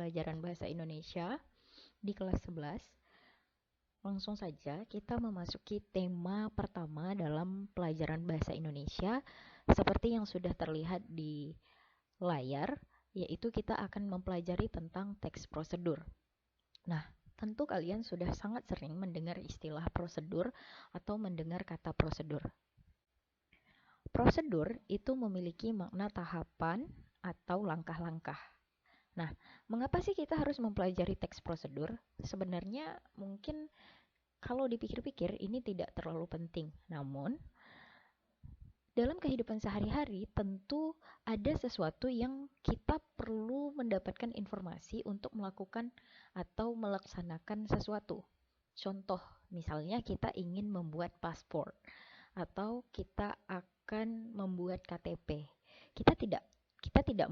pelajaran bahasa Indonesia di kelas 11. Langsung saja kita memasuki tema pertama dalam pelajaran bahasa Indonesia seperti yang sudah terlihat di layar, yaitu kita akan mempelajari tentang teks prosedur. Nah, tentu kalian sudah sangat sering mendengar istilah prosedur atau mendengar kata prosedur. Prosedur itu memiliki makna tahapan atau langkah-langkah. Nah, mengapa sih kita harus mempelajari teks prosedur? Sebenarnya mungkin kalau dipikir-pikir ini tidak terlalu penting. Namun, dalam kehidupan sehari-hari tentu ada sesuatu yang kita perlu mendapatkan informasi untuk melakukan atau melaksanakan sesuatu. Contoh, misalnya kita ingin membuat paspor atau kita akan membuat KTP. Kita tidak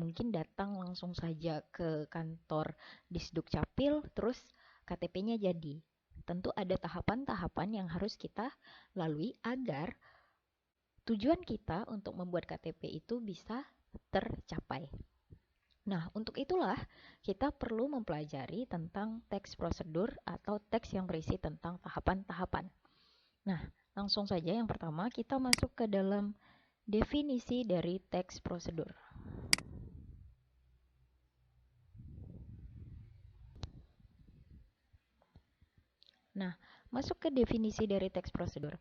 mungkin datang langsung saja ke kantor Disduk Capil terus KTP-nya jadi. Tentu ada tahapan-tahapan yang harus kita lalui agar tujuan kita untuk membuat KTP itu bisa tercapai. Nah, untuk itulah kita perlu mempelajari tentang teks prosedur atau teks yang berisi tentang tahapan-tahapan. Nah, langsung saja yang pertama kita masuk ke dalam definisi dari teks prosedur. Nah, masuk ke definisi dari teks prosedur.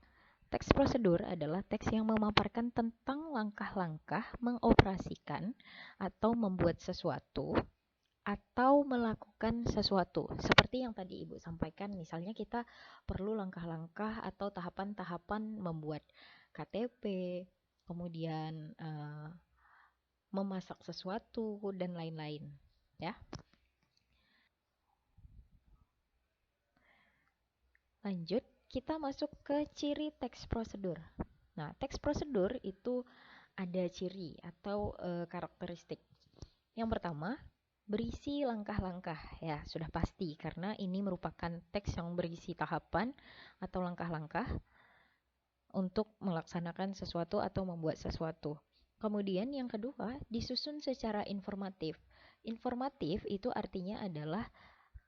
Teks prosedur adalah teks yang memaparkan tentang langkah-langkah mengoperasikan atau membuat sesuatu atau melakukan sesuatu. Seperti yang tadi Ibu sampaikan, misalnya kita perlu langkah-langkah atau tahapan-tahapan membuat KTP, kemudian memasak sesuatu, dan lain-lain. Ya. Lanjut, kita masuk ke ciri teks prosedur. Nah, teks prosedur itu ada ciri atau karakteristik. Yang pertama, berisi langkah-langkah. Ya, sudah pasti karena ini merupakan teks yang berisi tahapan atau langkah-langkah untuk melaksanakan sesuatu atau membuat sesuatu. Kemudian yang kedua, disusun secara informatif. Informatif itu artinya adalah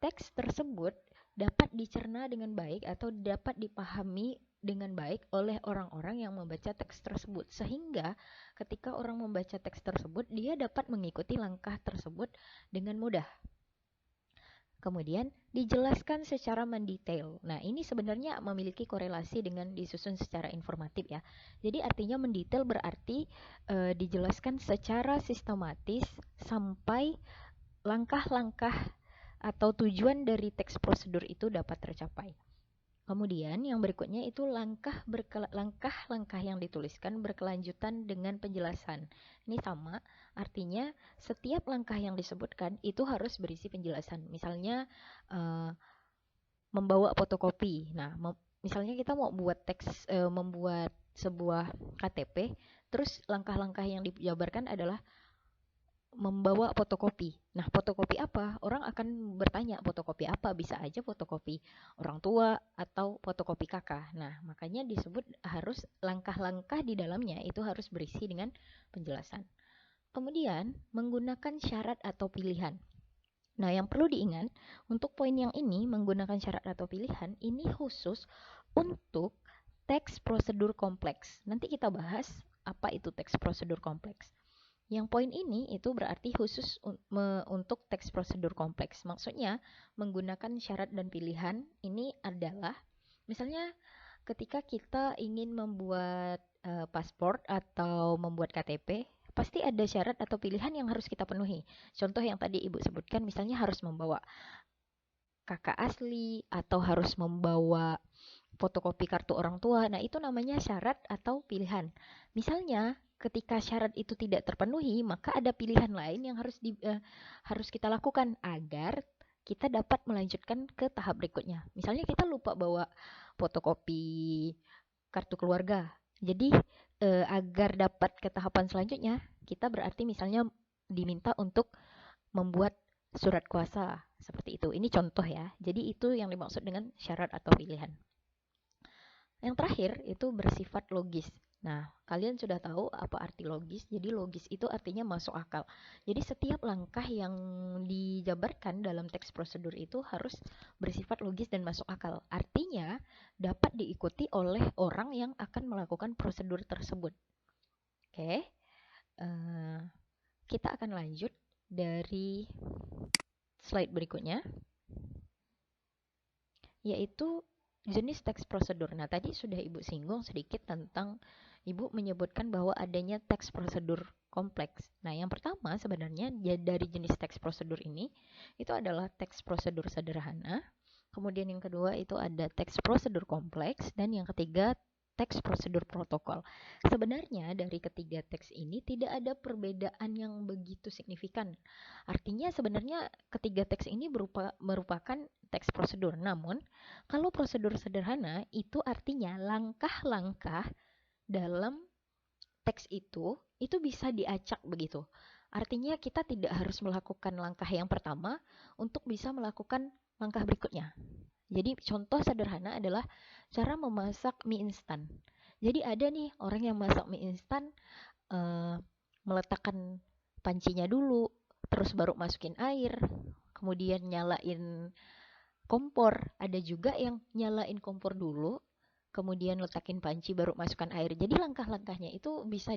teks tersebut dapat dicerna dengan baik atau dapat dipahami dengan baik oleh orang-orang yang membaca teks tersebut, sehingga ketika orang membaca teks tersebut dia dapat mengikuti langkah tersebut dengan mudah. Kemudian dijelaskan secara mendetail. Nah, ini sebenarnya memiliki korelasi dengan disusun secara informatif ya. Jadi artinya mendetail berarti dijelaskan secara sistematis sampai langkah-langkah atau tujuan dari teks prosedur itu dapat tercapai. Kemudian yang berikutnya itu langkah-langkah yang dituliskan berkelanjutan dengan penjelasan. Ini sama, artinya setiap langkah yang disebutkan itu harus berisi penjelasan. Misalnya membawa fotokopi. Nah, misalnya kita mau membuat sebuah KTP, terus langkah-langkah yang dijabarkan adalah membawa fotokopi. Nah, fotokopi apa? Orang akan bertanya, fotokopi apa? Bisa aja fotokopi orang tua atau fotokopi kakak. Nah, makanya disebut harus langkah-langkah di dalamnya itu harus berisi dengan penjelasan. Kemudian, menggunakan syarat atau pilihan. Nah, yang perlu diingat, untuk poin yang ini, menggunakan syarat atau pilihan, ini khusus untuk teks prosedur kompleks. Nanti kita bahas apa itu teks prosedur kompleks. Yang poin ini itu berarti khusus untuk teks prosedur kompleks. Maksudnya menggunakan syarat dan pilihan ini adalah misalnya ketika kita ingin membuat paspor atau membuat KTP, pasti ada syarat atau pilihan yang harus kita penuhi. Contoh yang tadi Ibu sebutkan misalnya harus membawa kakak asli atau harus membawa fotokopi kartu orang tua. Nah, itu namanya syarat atau pilihan. Misalnya, ketika syarat itu tidak terpenuhi, maka ada pilihan lain yang harus kita lakukan agar kita dapat melanjutkan ke tahap berikutnya. Misalnya kita lupa bawa fotokopi kartu keluarga. Jadi, agar dapat ke tahapan selanjutnya, kita berarti misalnya diminta untuk membuat surat kuasa seperti itu. Ini contoh ya. Jadi itu yang dimaksud dengan syarat atau pilihan. Yang terakhir itu bersifat logis. Nah, kalian sudah tahu apa arti logis. Jadi logis itu artinya masuk akal. Jadi setiap langkah yang dijabarkan dalam teks prosedur itu harus bersifat logis dan masuk akal. Artinya dapat diikuti oleh orang yang akan melakukan prosedur tersebut. Oke, kita akan lanjut dari slide berikutnya, yaitu jenis teks prosedur. Nah, tadi sudah Ibu singgung sedikit tentang Ibu menyebutkan bahwa adanya teks prosedur kompleks. Nah, yang pertama sebenarnya dari jenis teks prosedur ini itu adalah teks prosedur sederhana. Kemudian yang kedua itu ada teks prosedur kompleks dan yang ketiga teks prosedur protokol. Sebenarnya dari ketiga teks ini tidak ada perbedaan yang begitu signifikan. Artinya sebenarnya ketiga teks ini merupakan teks prosedur. Namun, kalau prosedur sederhana itu artinya langkah-langkah dalam teks itu bisa diacak begitu. Artinya kita tidak harus melakukan langkah yang pertama untuk bisa melakukan langkah berikutnya. Jadi contoh sederhana adalah cara memasak mie instan. Jadi ada nih orang yang masak mie instan, meletakkan pancinya dulu, terus baru masukin air, kemudian nyalain kompor. Ada juga yang nyalain kompor dulu, kemudian letakin panci baru masukkan air. Jadi langkah-langkahnya itu bisa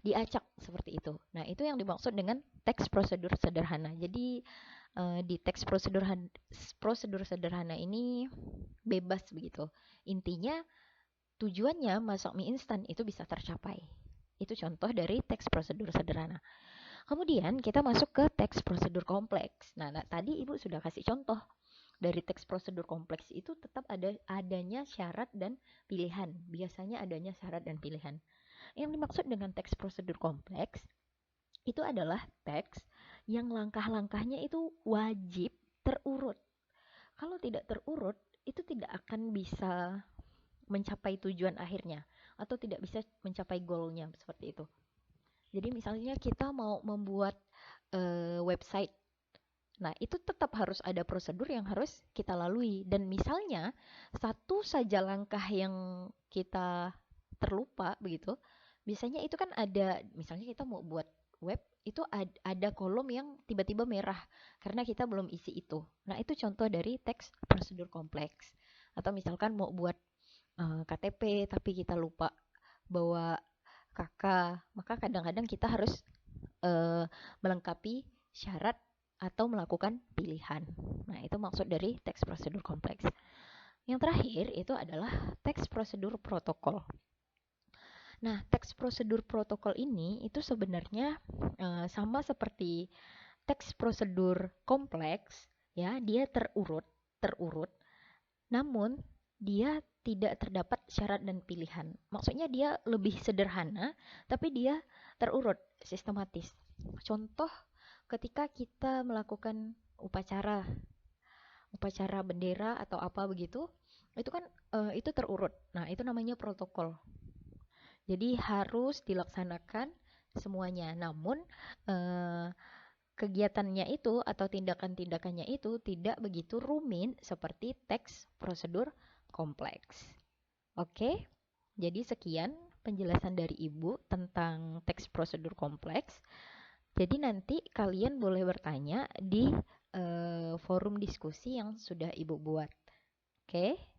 diacak seperti itu. Nah, itu yang dimaksud dengan teks prosedur sederhana. Jadi di teks prosedur sederhana ini bebas begitu. Intinya tujuannya masak mie instan itu bisa tercapai. Itu contoh dari teks prosedur sederhana. Kemudian kita masuk ke teks prosedur kompleks. Nah, tadi Ibu sudah kasih contoh. Dari teks prosedur kompleks itu tetap adanya syarat dan pilihan. Biasanya adanya syarat dan pilihan. Yang dimaksud dengan teks prosedur kompleks itu adalah teks yang langkah-langkahnya itu wajib terurut. Kalau tidak terurut, itu tidak akan bisa mencapai tujuan akhirnya atau tidak bisa mencapai goalnya seperti itu. Jadi misalnya kita mau membuat website, nah itu tetap harus ada prosedur yang harus kita lalui. Dan misalnya satu saja langkah yang kita terlupa begitu, biasanya itu kan ada, misalnya kita mau buat web, itu ada kolom yang tiba-tiba merah karena kita belum isi itu. Nah, itu contoh dari teks prosedur kompleks. Atau misalkan mau buat KTP tapi kita lupa bawa KK, maka kadang-kadang kita harus melengkapi syarat atau melakukan pilihan. Nah, itu maksud dari teks prosedur kompleks. Yang terakhir itu adalah teks prosedur protokol. Nah, teks prosedur protokol ini itu sebenarnya sama seperti teks prosedur kompleks, ya, dia terurut, namun dia tidak terdapat syarat dan pilihan. Maksudnya dia lebih sederhana, tapi dia terurut, sistematis. Contoh ketika kita melakukan upacara bendera atau apa begitu, itu kan itu terurut. Nah, itu namanya protokol. Jadi harus dilaksanakan semuanya. Namun kegiatannya itu atau tindakan-tindakannya itu tidak begitu rumit seperti teks prosedur kompleks. Oke, jadi sekian penjelasan dari Ibu tentang teks prosedur kompleks. Jadi nanti kalian boleh bertanya di forum diskusi yang sudah Ibu buat. Oke.